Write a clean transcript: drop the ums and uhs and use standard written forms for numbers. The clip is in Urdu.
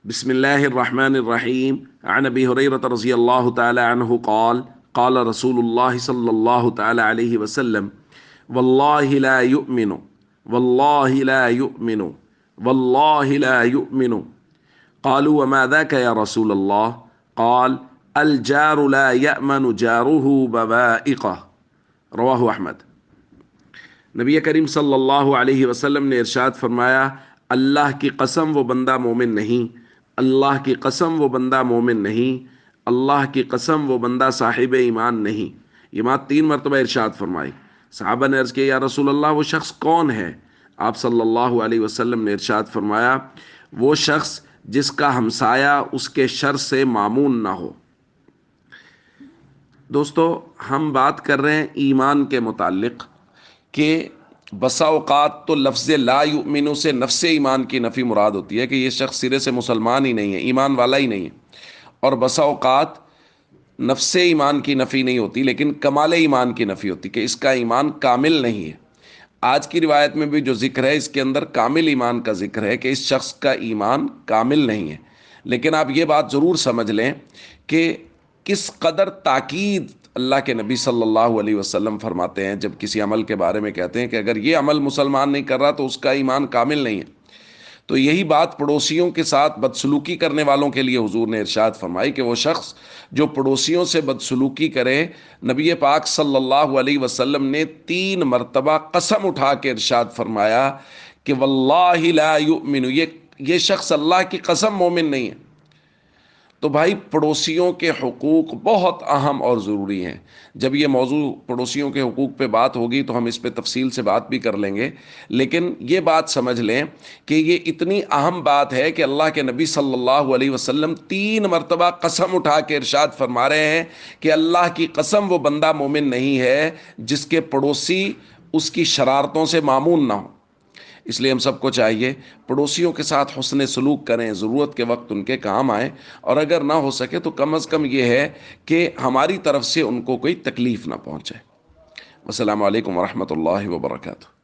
بسم الله الرحمن الرحيم. عن أبي هريرة رضي الله تعالى عنه قال قال رسول الله صلى الله تعالى عليه وسلم: والله لا يؤمن، والله لا يؤمن، والله لا يؤمن. قالوا وما ذاك يا رسول الله؟ قال: الجار لا يأمن جاره بوائقه. رواہ احمد۔ نبی کریم صلی اللہ علیہ وسلم نے ارشاد فرمایا: اللہ کی قسم وہ بندہ مومن نہیں، اللہ کی قسم وہ بندہ مومن نہیں، اللہ کی قسم وہ بندہ صاحب ایمان نہیں۔ یہ بات 3 مرتبہ ارشاد فرمائی۔ صحابہ نے عرض کیا: یا رسول اللہ وہ شخص کون ہے؟ آپ صلی اللہ علیہ وسلم نے ارشاد فرمایا: وہ شخص جس کا ہمسایہ اس کے شر سے مامون نہ ہو۔ دوستو، ہم بات کر رہے ہیں ایمان کے متعلق کہ بسا اوقات تو لفظ لا یؤمنو سے نفس ایمان کی نفی مراد ہوتی ہے کہ یہ شخص سرے سے مسلمان ہی نہیں ہے، ایمان والا ہی نہیں ہے، اور بسا اوقات نفس ایمان کی نفی نہیں ہوتی لیکن کمال ایمان کی نفی ہوتی کہ اس کا ایمان کامل نہیں ہے۔ آج کی روایت میں بھی جو ذکر ہے اس کے اندر کامل ایمان کا ذکر ہے کہ اس شخص کا ایمان کامل نہیں ہے، لیکن آپ یہ بات ضرور سمجھ لیں کہ کس قدر تاکید اللہ کے نبی صلی اللہ علیہ وسلم فرماتے ہیں جب کسی عمل کے بارے میں کہتے ہیں کہ اگر یہ عمل مسلمان نہیں کر رہا تو اس کا ایمان کامل نہیں ہے۔ تو یہی بات پڑوسیوں کے ساتھ بدسلوکی کرنے والوں کے لیے حضور نے ارشاد فرمائی کہ وہ شخص جو پڑوسیوں سے بدسلوکی کرے، نبی پاک صلی اللہ علیہ وسلم نے 3 مرتبہ قسم اٹھا کے ارشاد فرمایا کہ واللہ لا یؤمن، یہ شخص اللہ کی قسم مومن نہیں ہے۔ تو بھائی، پڑوسیوں کے حقوق بہت اہم اور ضروری ہیں۔ جب یہ موضوع پڑوسیوں کے حقوق پہ بات ہوگی تو ہم اس پہ تفصیل سے بات بھی کر لیں گے، لیکن یہ بات سمجھ لیں کہ یہ اتنی اہم بات ہے کہ اللہ کے نبی صلی اللہ علیہ وسلم 3 مرتبہ قسم اٹھا کے ارشاد فرما رہے ہیں کہ اللہ کی قسم وہ بندہ مومن نہیں ہے جس کے پڑوسی اس کی شرارتوں سے معمون نہ ہو۔ اس لیے ہم سب کو چاہیے پڑوسیوں کے ساتھ حسن سلوک کریں، ضرورت کے وقت ان کے کام آئیں، اور اگر نہ ہو سکے تو کم از کم یہ ہے کہ ہماری طرف سے ان کو کوئی تکلیف نہ پہنچے۔ السلام علیکم ورحمۃ اللہ وبرکاتہ۔